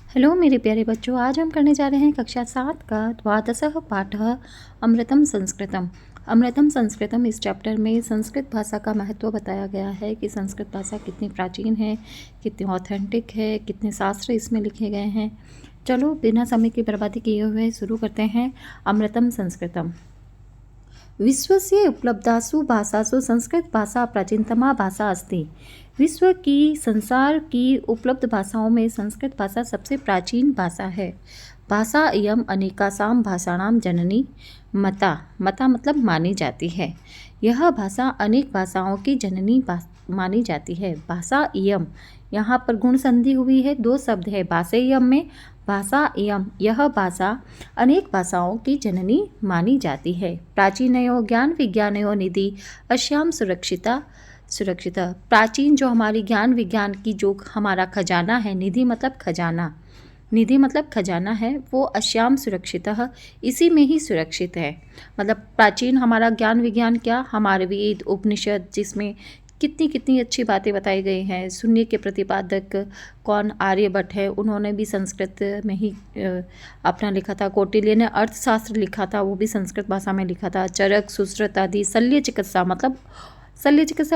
Hello मेरे प्यारे बच्चों, आज हम करने जा रहे हैं कक्षा 7 का द्वादशः पाठः अमृतम संस्कृतम। अमृतम संस्कृतम इस चैप्टर में संस्कृत भाषा का महत्व बताया गया है कि संस्कृत भाषा कितनी प्राचीन है, कितनी ऑथेंटिक है, कितने शास्त्र इसमें लिखे गए हैं। चलो बिना समय की बर्बादी किए हुए शुरू करते हैं। अमृतम संस्कृतम। विश्वस्य उपलब्धासु भाषासु संस्कृत भाषा प्राचीनतमा भाषा अस्ति। विश्व की संसार की उपलब्ध भाषाओं में संस्कृत भाषा सबसे प्राचीन भाषा है। भाषा इयम अनेकासाम भाषाणाम जननी मता। मता मतलब मानी जाती है। यह भाषा अनेक भाषाओं की जननी मानी जाती है। भाषा इयम, यहाँ पर गुण संधि हुई है, दो शब्द है भाषेयम में। भाषा इयम, यह भाषा अनेक भाषाओं की जननी मानी जाती है। प्राचीनयो ज्ञान विज्ञानयो निधि अश्याम सुरक्षिता। प्राचीन जो हमारी ज्ञान विज्ञान की जो हमारा खजाना है, निधि मतलब खजाना, निधि मतलब खजाना है, वो अश्याम सुरक्षितः, इसी में ही सुरक्षित है। मतलब प्राचीन हमारा ज्ञान विज्ञान क्या, हमारे वेद उपनिषद, जिसमें कितनी कितनी अच्छी बातें बताई गई हैं। शून्य के प्रतिपादक कौन, आर्यभट्ट है, उन्होंने भी संस्कृत में ही अपना लिखा था। कौटिल्य ने अर्थशास्त्र लिखा था, वो भी संस्कृत भाषा में लिखा था। चरक, सुश्रुत आदि, शल्य चिकित्सा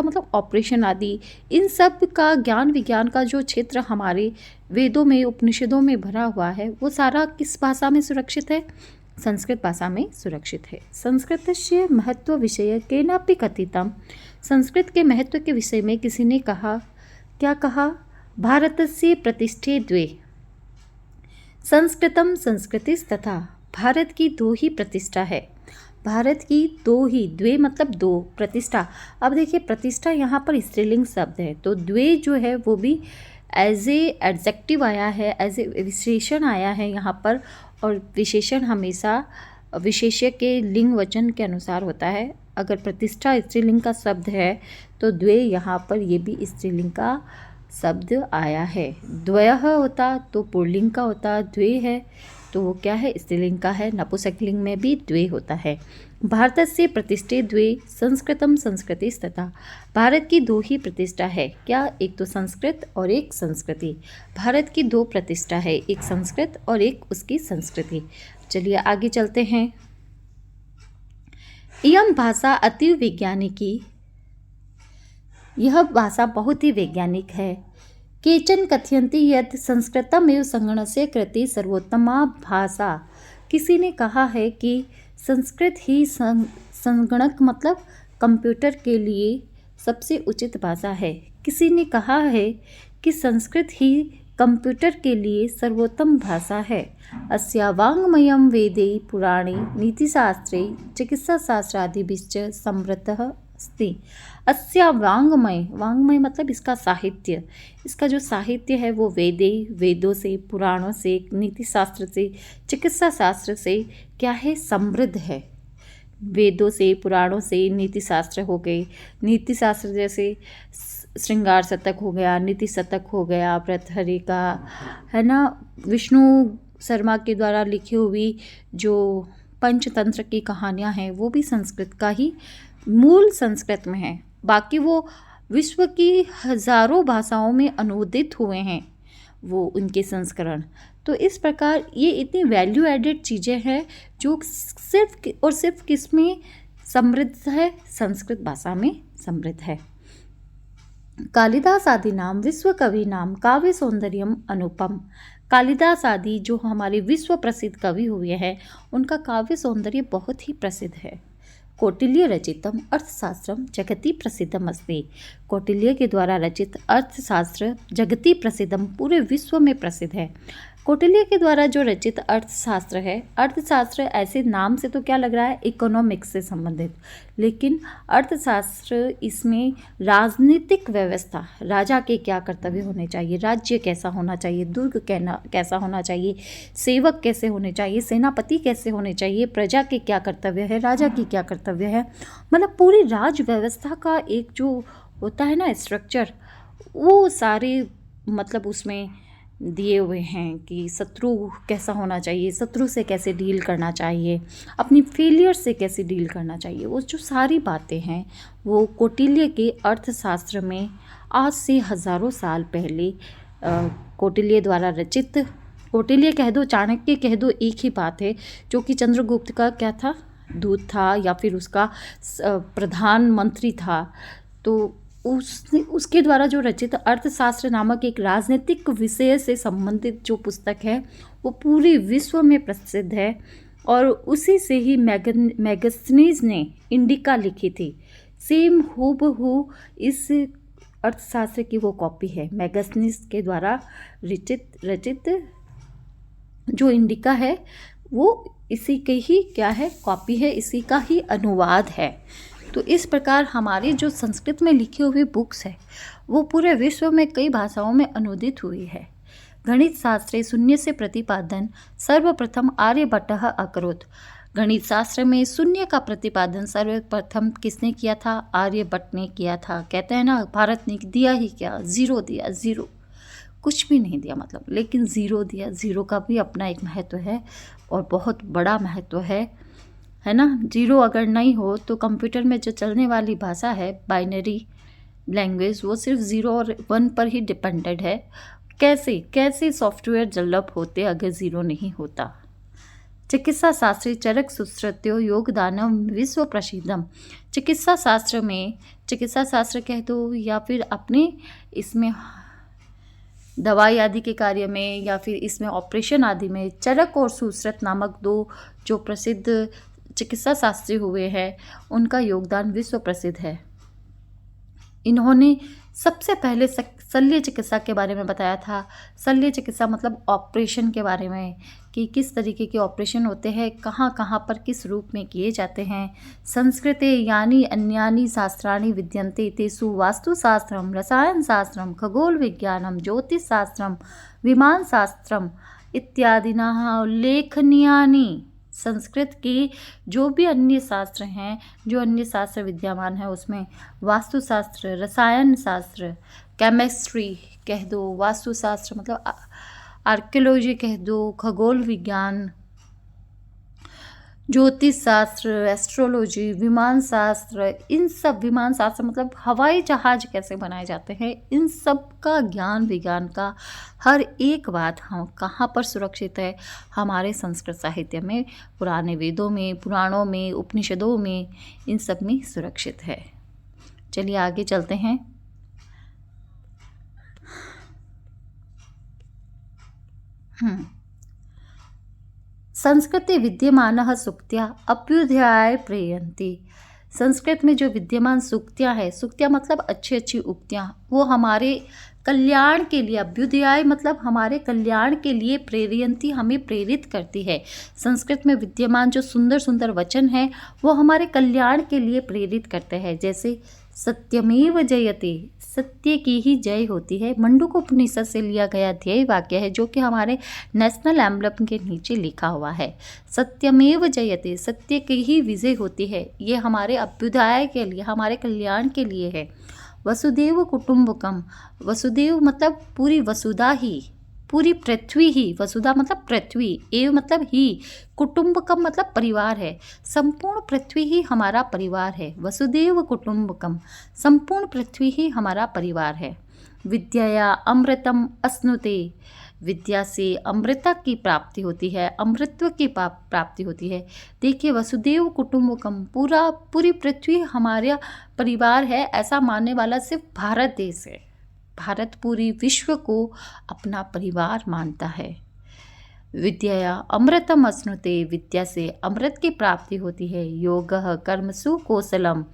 मतलब ऑपरेशन आदि, इन सब का ज्ञान विज्ञान का जो क्षेत्र हमारे वेदों में उपनिषदों में भरा हुआ है, वो सारा किस भाषा में सुरक्षित है? संस्कृत भाषा में सुरक्षित है। संस्कृतस्य महत्व विषय केनापि कथितम। संस्कृत के महत्व के विषय में किसी ने कहा, क्या कहा? भारतस्य प्रतिष्ठे द्वे संस्कृतम संस्कृतिस्तथा। भारत की दो ही प्रतिष्ठा है। भारत की दो ही, द्वे मतलब दो, प्रतिष्ठा। अब देखिए प्रतिष्ठा यहाँ पर स्त्रीलिंग शब्द है, तो द्वे जो है वो भी एज ए एडजेक्टिव आया है, एज ए विशेषण आया है यहाँ पर। और विशेषण हमेशा विशेष्य के लिंग वचन के अनुसार होता है। अगर प्रतिष्ठा स्त्रीलिंग का शब्द है तो द्वे यहाँ पर ये भी स्त्रीलिंग का शब्द आया है। द्वयः होता तो पुल्लिंग का होता, द्वे है तो वो क्या है? स्त्रीलिंग का है। नपुंसकलिंग में भी द्वे होता है। भारतस्य प्रतिष्ठे द्वे संस्कृतम संस्कृतिस्तथा। भारत की दो ही प्रतिष्ठा है। क्या? एक तो संस्कृत और एक संस्कृति। भारत की दो प्रतिष्ठा है, एक संस्कृत और एक उसकी संस्कृति। चलिए आगे चलते हैं। इयं भाषा अति वैज्ञानिकी। यह भाषा बहुत ही वैज्ञानिक है। केचन कथयन्ति यत् संस्कृतमेव संगणकस्य कृते सर्वोत्तमा भाषा। किसी ने कहा है कि संस्कृत ही संगणक मतलब कंप्यूटर के लिए सबसे उचित भाषा है। किसी ने कहा है कि संस्कृत ही कंप्यूटर के लिए सर्वोत्तम भाषा है। अस्या वाङ्मयं वेदे पुराणे नीतिशास्त्रे चिकित्साशास्त्रादिभिश्च समृद्धः अस्ति। अस्या वाङ्मय, वाङ्मय मतलब इसका साहित्य, इसका जो साहित्य है वो वेदों से, पुराणों से, नीति शास्त्र से, चिकित्सा शास्त्र से क्या है? समृद्ध है। वेदों से, पुराणों से, नीति शास्त्र हो गए, नीति शास्त्र जैसे श्रृंगार शतक हो गया, नीति शतक हो गया, भर्तृहरि का है ना, विष्णु शर्मा के द्वारा लिखी हुई जो पंचतंत्र की कहानियाँ हैं वो भी संस्कृत का ही, मूल संस्कृत में है। बाकी वो विश्व की हजारों भाषाओं में अनुवादित हुए हैं वो उनके संस्करण। तो इस प्रकार ये इतनी वैल्यू एडेड चीज़ें हैं जो सिर्फ और सिर्फ किस में समृद्ध है? संस्कृत भाषा में समृद्ध है। कालिदास आदि नाम विश्व कवि नाम काव्य सौंदर्यम अनुपम। कालिदास आदि जो हमारे विश्व प्रसिद्ध कवि हुए हैं उनका काव्य सौंदर्य बहुत ही प्रसिद्ध है। कौटिल्य रचितम अर्थशास्त्रम जगति प्रसिद्धम अस्ति। कौटिल्य के द्वारा रचित अर्थशास्त्र जगति प्रसिद्धम, पूरे विश्व में प्रसिद्ध है। कौटिल्य के द्वारा जो रचित अर्थशास्त्र है, अर्थशास्त्र ऐसे नाम से तो क्या लग रहा है? इकोनॉमिक्स से संबंधित, लेकिन अर्थशास्त्र इसमें राजनीतिक व्यवस्था, राजा के क्या कर्तव्य होने चाहिए, राज्य कैसा होना चाहिए, दुर्ग कैसा होना चाहिए, सेवक कैसे होने चाहिए, सेनापति कैसे होने चाहिए, प्रजा के क्या कर्तव्य है, राजा की क्या कर्तव्य है, मतलब पूरी राज व्यवस्था का एक जो होता है ना स्ट्रक्चर, वो सारे मतलब उसमें दिए हुए हैं कि शत्रु कैसा होना चाहिए, शत्रु से कैसे डील करना चाहिए, अपनी फेलियर से कैसे डील करना चाहिए, वो जो सारी बातें हैं वो कौटिल्य के अर्थशास्त्र में आज से हज़ारों साल पहले कौटिल्य द्वारा रचित कौटिल्य कह दो, चाणक्य कह दो, एक ही बात है, जो कि चंद्रगुप्त का क्या था, दूत था या फिर उसका प्रधानमंत्री था। तो उसके द्वारा जो रचित अर्थशास्त्र नामक एक राजनीतिक विषय से संबंधित जो पुस्तक है वो पूरी विश्व में प्रसिद्ध है, और उसी से ही मैगस्थनीज ने इंडिका लिखी थी। सेम हूबहू इस अर्थशास्त्र की वो कॉपी है, मैगस्थनीज के द्वारा रचित जो इंडिका है वो इसी के ही क्या है, कॉपी है, इसी का ही अनुवाद है। तो इस प्रकार हमारी जो संस्कृत में लिखी हुई बुक्स है वो पूरे विश्व में कई भाषाओं में अनुदित हुई है। गणित शास्त्रे शून्य से प्रतिपादन सर्वप्रथम आर्यभट्टः अकरोत्। गणित शास्त्र में शून्य का प्रतिपादन सर्वप्रथम किसने किया था, आर्यभट्ट ने किया था। कहते हैं ना, भारत ने दिया ही क्या, ज़ीरो दिया, ज़ीरो, कुछ भी नहीं दिया मतलब, लेकिन ज़ीरो दिया। ज़ीरो का भी अपना एक महत्व है और बहुत बड़ा महत्व है ना। ज़ीरो अगर नहीं हो तो कंप्यूटर में जो चलने वाली भाषा है बाइनरी लैंग्वेज, वो सिर्फ ज़ीरो और वन पर ही डिपेंडेड है। कैसे सॉफ्टवेयर डेवलप होते अगर ज़ीरो नहीं होता। चिकित्सा शास्त्री चरक सुश्रुत्यो योगदानम विश्व प्रसिद्धम। चिकित्सा शास्त्र में, चिकित्सा शास्त्र कह दो या फिर अपने इसमें दवाई आदि के कार्य में या फिर इसमें ऑपरेशन आदि में चरक और सुश्रुत नामक दो जो प्रसिद्ध चिकित्सा शास्त्री हुए हैं उनका योगदान विश्व प्रसिद्ध है। इन्होंने सबसे पहले शल्य चिकित्सा के बारे में बताया था। शल्य चिकित्सा मतलब ऑपरेशन के बारे में, कि किस तरीके के ऑपरेशन होते हैं, कहाँ कहाँ पर किस रूप में किए जाते हैं। संस्कृते यानी अन्यानि शास्त्राणि विद्यन्ते तेषु वास्तुशास्त्रम, रसायनशास्त्रम, खगोल विज्ञानम, ज्योतिषशास्त्रम, विमानशास्त्रम इत्यादिना उल्लेखनीयानि। संस्कृत के जो भी अन्य शास्त्र हैं, जो अन्य शास्त्र विद्यमान है, उसमें वास्तुशास्त्र, रसायन शास्त्र, केमिस्ट्री कह दो, वास्तुशास्त्र मतलब आर्कियोलॉजी कह दो, खगोल विज्ञान, ज्योतिष शास्त्र, एस्ट्रोलॉजी, विमान शास्त्र, इन सब, विमान शास्त्र मतलब हवाई जहाज कैसे बनाए जाते हैं, इन सब का ज्ञान, विज्ञान का हर एक बात हम कहाँ पर सुरक्षित है, हमारे संस्कृत साहित्य में, पुराने वेदों में, पुराणों में, उपनिषदों में, इन सब में सुरक्षित है। चलिए आगे चलते हैं। संस्कृते विद्यमानः सूक्त्या अभ्युदयाय प्रेयन्ति। संस्कृत में जो विद्यमान सूक्तियाँ है, सूक्तियाँ मतलब अच्छी अच्छी उक्तियाँ, वो हमारे कल्याण के लिए, अभ्युदयाय मतलब हमारे कल्याण के लिए, प्रेरयन्ति हमें प्रेरित करती है। संस्कृत में विद्यमान जो सुंदर सुंदर वचन हैं वो हमारे कल्याण के लिए प्रेरित करते हैं। जैसे सत्यमेव जयते, सत्य की ही जय होती है, मंडूक उपनिषद से लिया गया ध्येय वाक्य है जो कि हमारे नेशनल एम्ब्लम के नीचे लिखा हुआ है। सत्यमेव जयते, सत्य की ही विजय होती है, ये हमारे अभ्युदय के लिए, हमारे कल्याण के लिए है। वसुदेव कुटुंबकम, वसुदेव मतलब पूरी वसुधा ही, पूरी पृथ्वी ही, वसुधा मतलब पृथ्वी, एव मतलब ही, कुटुंबकम मतलब परिवार है, संपूर्ण पृथ्वी ही हमारा परिवार है। वसुदेव कुटुंबकम, संपूर्ण पृथ्वी ही हमारा परिवार है। विद्या अमृतम अश्नुते, विद्या से अमृता की प्राप्ति होती है, अमृतत्व की प्राप्ति होती है। देखिए, वसुदेव कुटुंबकम, पूरी पृथ्वी हमारा परिवार है, ऐसा मानने वाला सिर्फ भारत देश है। भारत पूरी विश्व को अपना परिवार मानता है। विद्या अमृतम अश्नुते, विद्या से अमृत की प्राप्ति होती है। योगः कर्मसु कौशलम,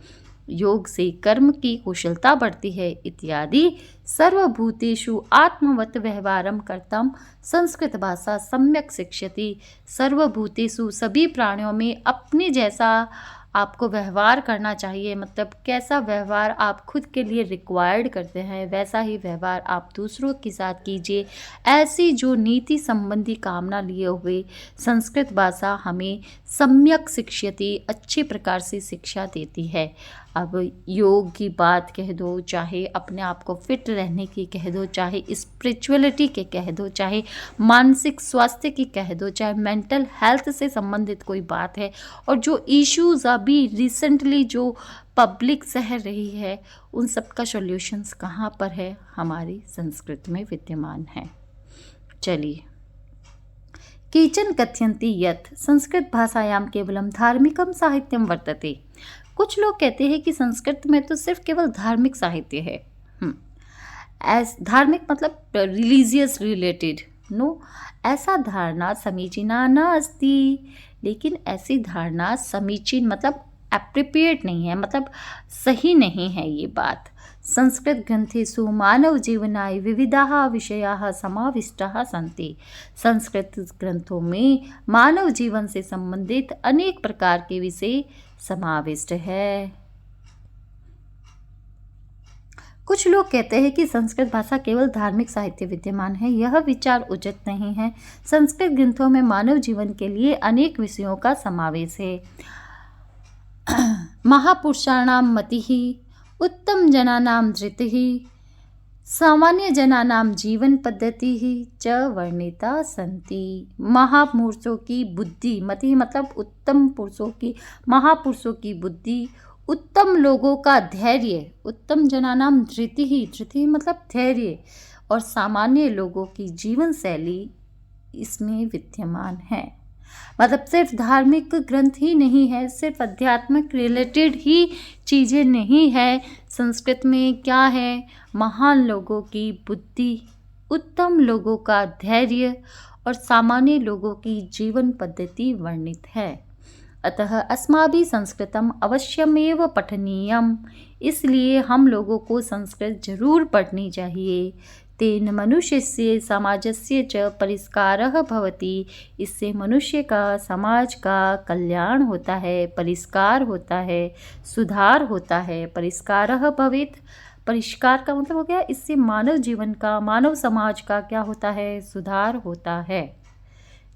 योग से कर्म की कुशलता बढ़ती है। इत्यादि सर्वभूतेषु आत्मवत व्यवहारम कर्तम संस्कृत भाषा सम्यक शिक्षति। सर्वभूतेषु सभी प्राणियों में अपने जैसा आपको व्यवहार करना चाहिए, मतलब कैसा व्यवहार आप खुद के लिए रिक्वायर्ड करते हैं वैसा ही व्यवहार आप दूसरों के साथ कीजिए। ऐसी जो नीति संबंधी कामना लिए हुए संस्कृत भाषा हमें सम्यक शिक्षयति, अच्छे प्रकार से शिक्षा देती है। अब योग की बात कह दो, चाहे अपने आप को फिट रहने की कह दो, चाहे स्पिरिचुअलिटी के कह दो, चाहे मानसिक स्वास्थ्य की कह दो, चाहे मेंटल हेल्थ से संबंधित कोई बात है, और जो इश्यूज अभी रिसेंटली जो पब्लिक सह रही है, उन सब का सॉल्यूशंस कहाँ पर है, हमारी संस्कृत में विद्यमान है। चलिए केचन कथयन्ति यत् संस्कृत भाषायां केवलं धार्मिकं साहित्यं वर्तते। कुछ लोग कहते हैं कि संस्कृत में तो सिर्फ केवल धार्मिक साहित्य है। धार्मिक मतलब रिलीजियस रिलेटेड। नो, ऐसा धारणा समीचीना न अस्ति। लेकिन ऐसी धारणा समीचीन मतलब एप्रोप्रिएट नहीं है, मतलब सही नहीं है ये बात। संस्कृत ग्रंथेषु मानव जीवनाय विविधाः विषयाः समाविष्टाः सन्ति। संस्कृत ग्रंथों में मानव जीवन से संबंधित अनेक प्रकार के विषय समाविष्ट है। कुछ लोग कहते हैं कि संस्कृत भाषा केवल धार्मिक साहित्य विद्यमान है। यह विचार उचित नहीं है। संस्कृत ग्रंथों में मानव जीवन के लिए अनेक विषयों का समावेश है। महापुरुषाणां मतिः, उत्तम जनानां धृतिः, सामान्य जनानां जीवन पद्धतिः च वर्णिता सन्ति। महापुरुषों की बुद्धि, मति मतलब उत्तम पुरुषों की, महापुरुषों की बुद्धि, उत्तम लोगों का धैर्य, उत्तम जनानाम धृति मतलब धैर्य, और सामान्य लोगों की जीवन शैली इसमें विद्यमान है। मतलब सिर्फ धार्मिक ग्रंथ ही नहीं है, सिर्फ आध्यात्मिक रिलेटेड ही चीज़ें नहीं है। संस्कृत में क्या है? महान लोगों की बुद्धि, उत्तम लोगों का धैर्य और सामान्य लोगों की जीवन पद्धति वर्णित है। अतः अस्माभिः संस्कृतम अवश्यमेव पठनीयम। इसलिए हम लोगों को संस्कृत जरूर पढ़नी चाहिए। तेन मनुष्यस्य समाजस्य च परिष्कारः भवति। इससे मनुष्य का, समाज का कल्याण होता है, परिष्कार होता है, सुधार होता है। परिष्कारः भवेत्, परिष्कार का मतलब हो गया इससे मानव जीवन का, मानव समाज का क्या होता है? सुधार होता है।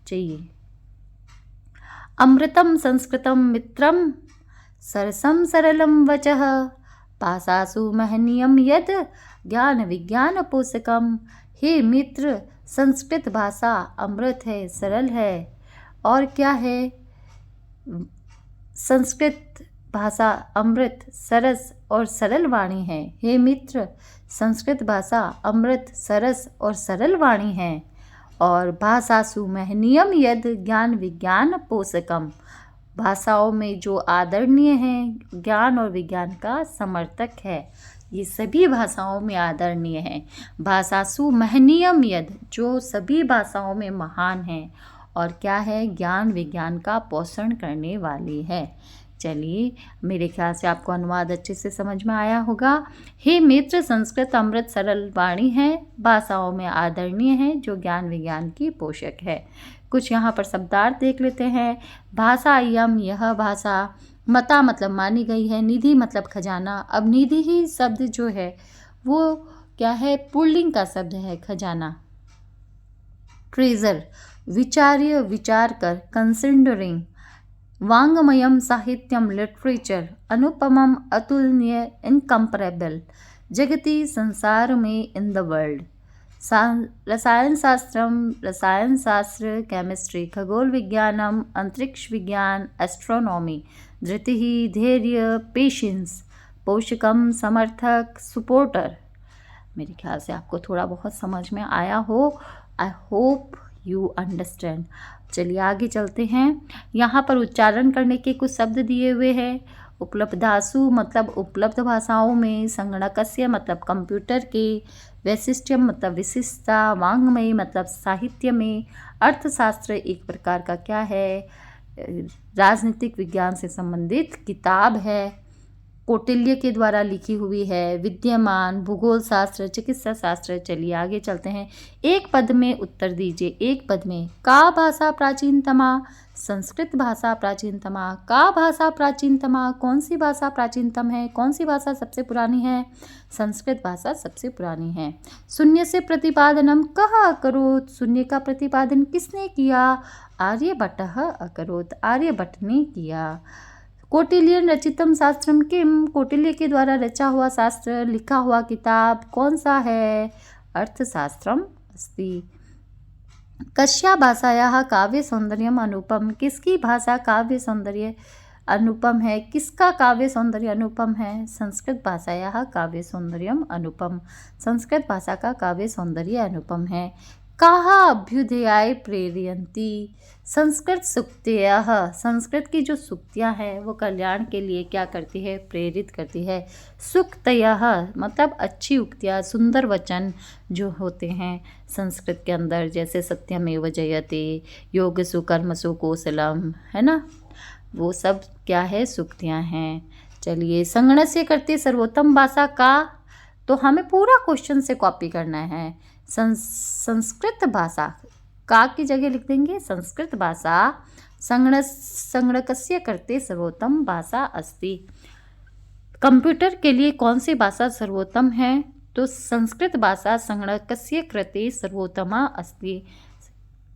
चाहिए अमृतं संस्कृतं मित्रं सरसं सरलं वचः भाषासु महनीयं यद् ज्ञान विज्ञान पोषकम। हे मित्र, संस्कृत भाषा अमृत है, सरल है। और क्या है? संस्कृत भाषा अमृत, सरस और सरल वाणी है। हे मित्र, संस्कृत भाषा अमृत, सरस और सरल वाणी है। और भाषासु महनीयम यद ज्ञान विज्ञान पोषकम। भाषाओं में जो आदरणीय है, ज्ञान और विज्ञान का समर्थक है। ये सभी भाषाओं में आदरणीय है। भाषासु महनीयम यद, जो सभी भाषाओं में महान है। और क्या है? ज्ञान विज्ञान का पोषण करने वाली है। चलिए, मेरे ख्याल से आपको अनुवाद अच्छे से समझ में आया होगा। हे मित्र, संस्कृत अमृत सरल वाणी है, भाषाओं में आदरणीय है, जो ज्ञान विज्ञान की पोषक है। कुछ यहाँ पर शब्दार्थ देख लेते हैं। भाषा इयम, यह भाषा। मता मतलब मानी गई है। निधि मतलब खजाना। अब निधि ही शब्द जो है वो क्या है? पुल्लिंग का शब्द है, खजाना। ट्रेजर, विचार्य, विचार कर, कंसिडरिंग। वांगमयम साहित्यम, लिटरेचर। अनुपमम, अतुलनीय, इनकम्परेबल। जगति, संसार में, इन द वर्ल्ड। रसायन शास्त्रम, रसायन शास्त्र, केमिस्ट्री। खगोल विज्ञानम, अंतरिक्ष विज्ञान, एस्ट्रोनॉमी। धृति, धैर्य, पेशेंस। पोषकम, समर्थक, सपोर्टर। मेरे ख्याल से आपको थोड़ा बहुत समझ में आया हो। I hope you understand. चलिए आगे चलते हैं। यहाँ पर उच्चारण करने के कुछ शब्द दिए हुए हैं। उपलब्धासु मतलब उपलब्ध भाषाओं में। संगणकस्य मतलब कंप्यूटर के। वैशिष्ट्यम मतलब विशिष्टता। वांग्मय मतलब साहित्य में। अर्थशास्त्र एक प्रकार का क्या है? राजनीतिक विज्ञान से संबंधित किताब है, कौटिल्य के द्वारा लिखी हुई है। विद्यमान, भूगोल शास्त्र, चिकित्सा शास्त्र। चलिए आगे चलते हैं। एक पद में उत्तर दीजिए। एक पद में। का भाषा प्राचीनतमा? संस्कृत भाषा प्राचीनतमा। का भाषा प्राचीनतमा? कौन सी भाषा प्राचीनतम है? कौन सी भाषा सबसे पुरानी है? संस्कृत भाषा सबसे पुरानी है। शून्य से प्रतिपादनम कः अकरोत्? शून्य का प्रतिपादन किसने किया? आर्यभट्टः अकरोत्, आर्यभट्ट ने किया। कौटिल्यन रचितम शास्त्रम किम? कौटिल्य के द्वारा रचा हुआ शास्त्र, लिखा हुआ किताब कौन सा है? अर्थशास्त्रम अस्ति। कस्या भाषायाः काव्य सौंदर्यम अनुपम? किसकी भाषा काव्य सौंदर्य अनुपम है? किसका काव्य सौंदर्य अनुपम है? संस्कृत भाषायाः काव्य सौंदर्यम अनुपम। संस्कृत भाषा का काव्य सौंदर्य अनुपम है। काः अभ्युदयाय प्रेरयन्ति। संस्कृत सूक्तयः, संस्कृत की जो सूक्तियाँ हैं वो कल्याण के लिए क्या करती है, प्रेरित करती है। सूक्तयः मतलब अच्छी उक्तियाँ, सुंदर वचन जो होते हैं संस्कृत के अंदर, जैसे सत्यमेव जयते, योगसु कर्मसु कौशलम, है ना, वो सब क्या है, सूक्तियाँ हैं। चलिए, संगणस्य करते सर्वोत्तम भाषा का, तो हमें पूरा क्वेश्चन से कॉपी करना है। संस्कृत भाषा का की जगह लिख देंगे संस्कृत भाषा संगणकस्य करते सर्वोत्तम भाषा अस्ति। कंप्यूटर के लिए कौन सी भाषा सर्वोत्तम है, तो संस्कृत भाषा संगणकस्य कृते सर्वोत्तमा अस्ति।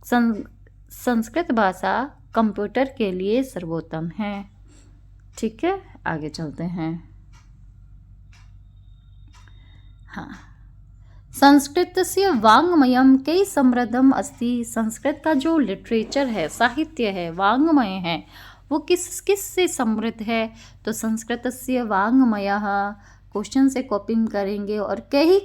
संस्कृत भाषा कंप्यूटर के लिए सर्वोत्तम है। ठीक है, आगे चलते हैं। हाँ, संस्कृतस्य वाङ्मयं कई समृद्धम अस्ति। संस्कृत का जो लिटरेचर है, साहित्य है, वाङ्मय है, वो किस किस से समृद्ध है, तो संस्कृतस्य वाङ्मयः, क्वेश्चन से कॉपिंग करेंगे और कहीं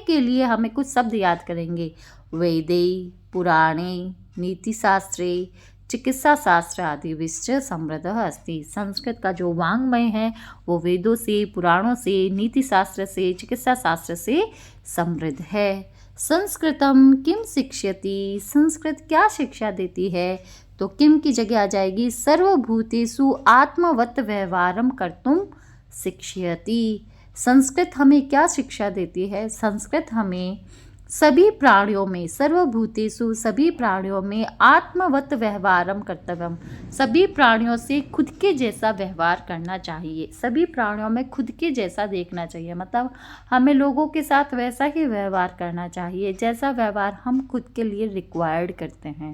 के लिए हमें कुछ शब्द याद करेंगे। वेदे, पुराणे, नीतिशास्त्रे, चिकित्सा शास्त्र आदि विषय समृद्धः अस्ति। संस्कृत का जो वाङ्मय है वो वेदों से, पुराणों से, नीति शास्त्र से, चिकित्सा शास्त्र से समृद्ध है। संस्कृतम किम शिक्षयति, संस्कृत क्या शिक्षा देती है, तो किम की जगह आ जाएगी सर्वभूतेषु आत्मवत् व्यवहारम कर्तुम शिक्षयति। संस्कृत हमें क्या शिक्षा देती है, संस्कृत हमें सभी प्राणियों में, सर्वभूतेषु सभी प्राणियों में, आत्मवत् व्यवहारम कर्तव्यम, सभी प्राणियों से खुद के जैसा व्यवहार करना चाहिए। सभी प्राणियों में खुद के जैसा देखना चाहिए, मतलब हमें लोगों के साथ वैसा ही व्यवहार करना चाहिए जैसा व्यवहार हम खुद के लिए रिक्वायर्ड करते हैं।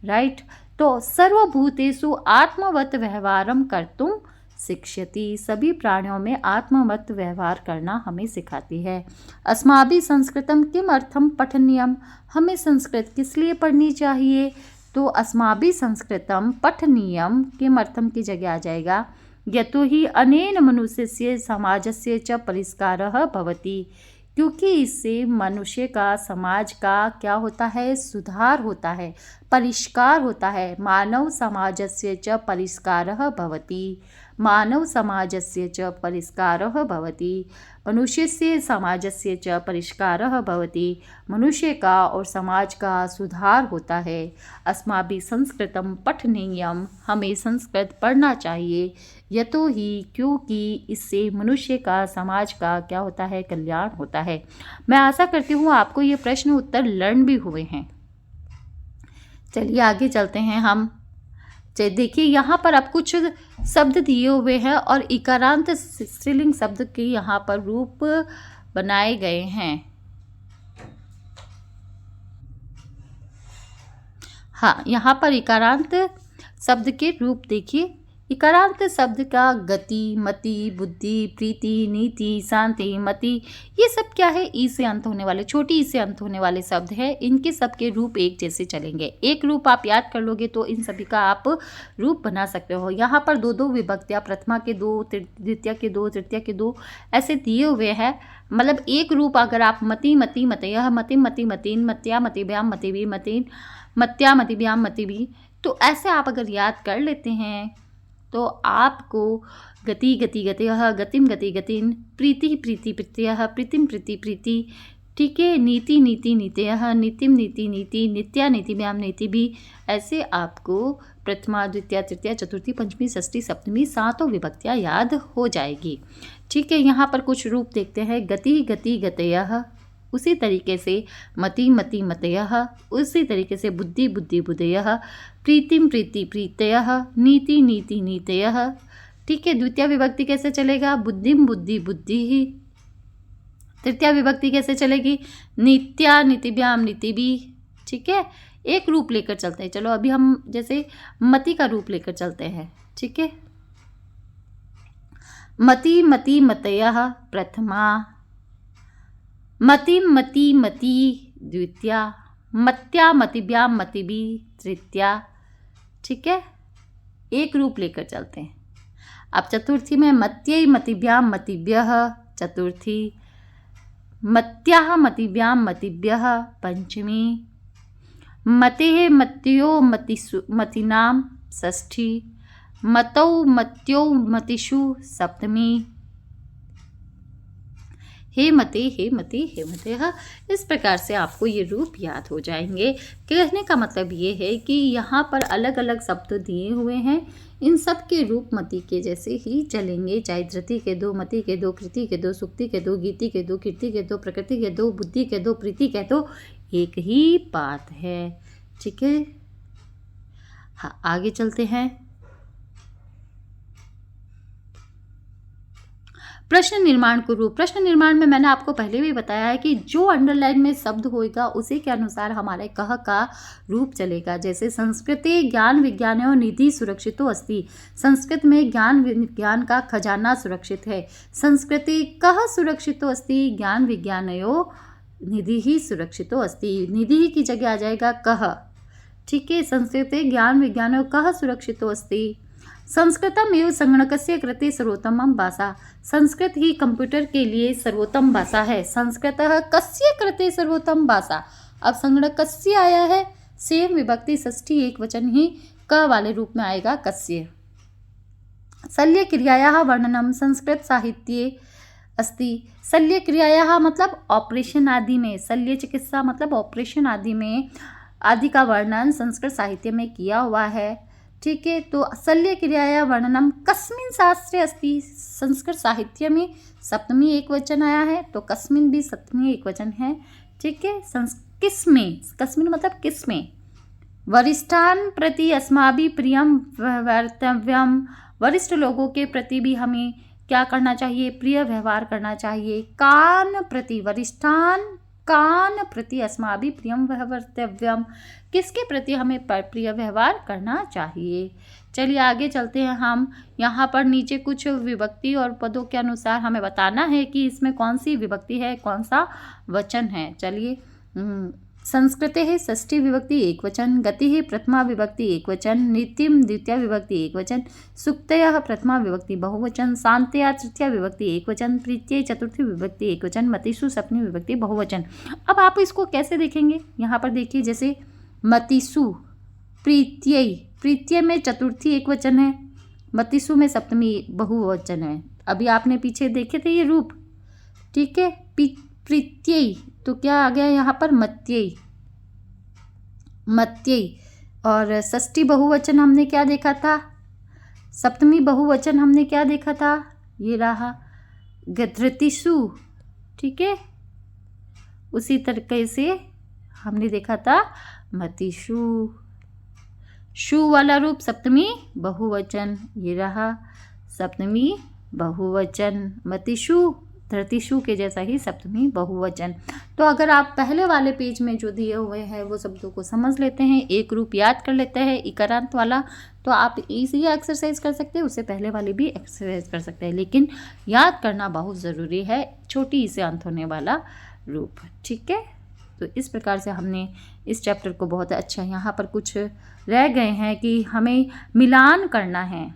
राइट, तो सर्वभूतेषु आत्मवत् व्यवहारम कर्तुम शिक्षयति, सभी प्राणियों में आत्मवत् व्यवहार करना हमें सिखाती है। अस्माभिः संस्कृतम किम अर्थम पठनीयम, हमें संस्कृत किस लिए पढ़नी चाहिए, तो अस्माभिः संस्कृतम पठनीयम किम अर्थम की जगह आ जाएगा यतो हि अनेन मनुष्यस्य समाजस्य च परिष्कारः भवति, क्योंकि इससे मनुष्य का, समाज का क्या होता है, सुधार होता है, परिष्कार होता है। मानव समाजस्य च परिष्कारः भवति, मानव समाजस्य च परिष्कारः भवति, मनुष्यस्य समाजस्य च परिष्कारः भवति, मनुष्य का और समाज का सुधार होता है। अस्माभिः संस्कृतं पठनीयम, हमें संस्कृत पढ़ना चाहिए। यतो ही, क्योंकि इससे मनुष्य का, समाज का क्या होता है, कल्याण होता है। मैं आशा करती हूँ आपको ये प्रश्न उत्तर लर्न भी हुए हैं। चलिए आगे चलते हैं हम। देखिए यहाँ पर अब कुछ शब्द दिए हुए हैं और इकारांत स्त्रीलिंग शब्द के यहाँ पर रूप बनाए गए हैं। हाँ, यहाँ पर इकारांत शब्द के रूप देखिए। इकारांत शब्द का गति, मति, बुद्धि, प्रीति, नीति, शांति, मति, ये सब क्या है, ई से अंत होने वाले, छोटी ई से अंत होने वाले शब्द है। इनके सबके रूप एक जैसे चलेंगे। एक रूप आप याद कर लोगे तो इन सभी का आप रूप बना सकते हो। यहाँ पर दो दो विभक्तियाँ, प्रथमा के दो, द्वितीय के दो, तृतीय के दो, ऐसे दिए हुए हैं। मतलब एक रूप अगर आप मति, मति, मतयः, मतिम, मति, मतीन, मत्या, मतिभ्याम, मतिभि, मतीन, मत्या, मतिभ्याम, मतिभि, तो ऐसे आप अगर याद कर लेते हैं तो आपको गति, गति, गतयः, गतिम, गति, गतिन, प्रीति, प्रीति, प्रीतयः, प्रीतिम, प्रीति, प्रीति, ठीक है, नीति, नीति, नीतयः, नीतिम, नीति, नीति, नित्या, नीतिभ्याम, नीतिभि, ऐसे आपको प्रथमा, द्वितीय, तृतीय, चतुर्थी, पंचमी, षष्ठी, सप्तमी, सातों विभक्तियाँ याद हो जाएगी। ठीक है, यहाँ पर कुछ रूप देखते हैं। गति, गति, गतयः, उसी तरीके से मति, मति, मतयः, उसी तरीके से बुद्धि, बुद्धि, बुद्धयः, प्रीतिम, प्रीति, प्रीतयः, नीति, नीति, नीतयः। ठीक है, द्वितीय विभक्ति कैसे चलेगा, बुद्धिम, बुद्धि, बुद्धि ही। तृतीय विभक्ति कैसे चलेगी, नित्या, नीतिभ्याम, नीतिभि। ठीक है, एक रूप लेकर चलते हैं। चलो अभी हम जैसे मति का रूप लेकर चलते हैं। ठीक है, मति, मति, मतयः प्रथमा, मतिम, मति, मति द्वितीया, मत्या, मतिभ्याम, मतिभि तृतीया। ठीक है, एक रूप लेकर चलते हैं। अब चतुर्थी में मत्यै, मतिभ्याम, मतिभ्यः चतुर्थी, मत्याः, मतिभ्याम, मतिभ्यः पंचमी, मतेः मत्यो मतिषु मतीनां षष्ठी, मतौ मत्यो मतिषु सप्तमी। हे मते हे मते हे मते। इस प्रकार से आपको ये रूप याद हो जाएंगे। कहने का मतलब ये है कि यहाँ पर अलग अलग शब्द दिए हुए हैं, इन सब के रूप मति के जैसे ही चलेंगे, चाहे धृति के दो, मति के दो, कृति के दो, सुक्ति के दो, गीति के दो, कीर्ति के दो, प्रकृति के दो, बुद्धि के दो, प्रीति के दो, एक ही बात है। ठीक है, हाँ आगे चलते हैं। प्रश्न निर्माण को रूप। प्रश्न निर्माण में मैंने आपको पहले भी बताया है कि जो अंडरलाइन में शब्द होगा उसी के अनुसार हमारे कह का रूप चलेगा। जैसे संस्कृते ज्ञान विज्ञानो निधि सुरक्षितो अस्ति, संस्कृत में ज्ञान विज्ञान का खजाना सुरक्षित है। संस्कृते कह सुरक्षितो अस्ति, ज्ञान विज्ञानयो निधि ही सुरक्षितो अस्ति, निधि की जगह आ जाएगा कह। ठीक है, संस्कृते ज्ञान विज्ञानो कह सुरक्षितो अस्ति। संस्कृतम एवं संगणकस्य कृते सर्वोत्तमम भाषा, संस्कृत ही कंप्यूटर के लिए सर्वोत्तम भाषा है। संस्कृतः कस्य कृते सर्वोत्तम भाषा, अब संगणकस्य आया है, सेम विभक्ति षष्ठी एक वचन ही क वाले रूप में आएगा कस्य। शल्य क्रियायाः वर्णनम संस्कृत साहित्ये अस्ति, शल्य क्रियायाः मतलब ऑपरेशन आदि में, शल्य चिकित्सा मतलब ऑपरेशन आदि में, आदि का वर्णन संस्कृत साहित्य में किया हुआ है। ठीक है, तो शल्य क्रियाया वर्णनम कस्मिन शास्त्रे अस्ति, संस्कृत साहित्य में सप्तमी एक वचन आया है, तो कस्मिन भी सप्तमी एक वचन है। ठीक है, किसमें, कस्मिन मतलब किसमें। वरिष्ठान प्रति अस्माभि प्रियम वर्तव्यम, वरिष्ठ लोगों के प्रति भी हमें क्या करना चाहिए, प्रिय व्यवहार करना चाहिए। कान प्रति, वरिष्ठान कान प्रति अस्माभि प्रियम वर्तव्यम, किसके प्रति हमें प्रिय व्यवहार करना चाहिए। चलिए आगे चलते हैं हम। यहाँ पर नीचे कुछ विभक्ति और पदों के अनुसार हमें बताना है कि इसमें कौन सी विभक्ति है, कौन सा वचन है। चलिए, संस्कृते है षष्ठी विभक्ति एक वचन, गति है प्रथमा विभक्ति एक वचन, नीतिम द्वितीय विभक्ति एक वचन, सुक्तयः प्रथमा विभक्ति बहुवचन, शांतया तृतीय विभक्ति एक वचन, प्रीत्यै चतुर्थी विभक्ति एक वचन, मतिषु सप्तमी विभक्ति बहुवचन। अब आप इसको कैसे देखेंगे, यहाँ पर देखिए, जैसे मतिषु, प्रीत्यै, प्रीत्यै में चतुर्थी एक वचन है, मतिषु में सप्तमी बहुवचन है। अभी आपने पीछे देखे थे ये रूप। ठीक है, प्रीत्यै तो क्या आ गया यहाँ पर, मत्यै, मत्यै। और षष्ठी बहुवचन हमने क्या देखा था, सप्तमी बहुवचन हमने क्या देखा था, ये रहा धृतिषु। ठीक है, उसी तरीके से हमने देखा था मतिषु। शु वाला रूप सप्तमी बहुवचन, ये रहा सप्तमी बहुवचन, मतिषु धृतिषु के जैसा ही सप्तमी बहुवचन। तो अगर आप पहले वाले पेज में जो दिए हुए हैं वो शब्दों को समझ लेते हैं, एक रूप याद कर लेते हैं इकारांत वाला, तो आप इजी एक्सरसाइज कर सकते हैं, उससे पहले वाली भी एक्सरसाइज कर सकते हैं, लेकिन याद करना बहुत ज़रूरी है, छोटी ई से अंत होने वाला रूप। ठीक है, तो इस प्रकार से हमने इस चैप्टर को बहुत अच्छा, यहाँ पर कुछ रह गए हैं कि हमें मिलान करना है,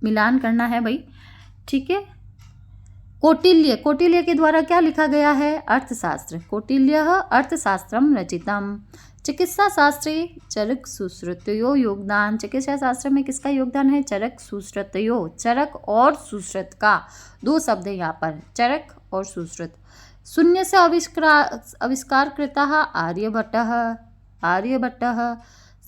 मिलान करना है भाई। ठीक है, कौटिल्य, कौटिल्य के द्वारा क्या लिखा गया है, अर्थशास्त्र, कौटिल्यः अर्थशास्त्रम रचितम। चिकित्सा शास्त्रे चरक सुश्रुतयो योगदान, चिकित्सा शास्त्र में किसका योगदान है, चरक सुश्रुतयो, चरक और सुश्रुत का दो शब्द है यहाँ पर, चरक और सुश्रुत। शून्य से आविष्कार कृतः आर्यभट्टः, आर्यभट्टः।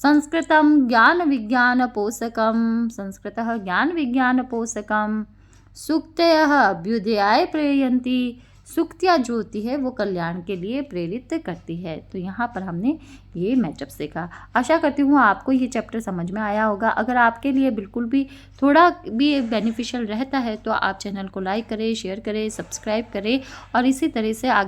संस्कृतं ज्ञान विज्ञान पोषकम, संस्कृतः ज्ञान विज्ञान पोषकम। सूक्तयः अभ्युदयाय प्रेरयन्ति, सूक्तियाँ जो होती है वो कल्याण के लिए प्रेरित करती है। तो यहाँ पर हमने ये मैचअप सीखा। आशा करती हूँ आपको ये चैप्टर समझ में आया होगा। अगर आपके लिए बिल्कुल भी थोड़ा भी बेनिफिशियल रहता है तो आप चैनल को लाइक करें, शेयर करें, सब्सक्राइब करें और इसी तरह से आगे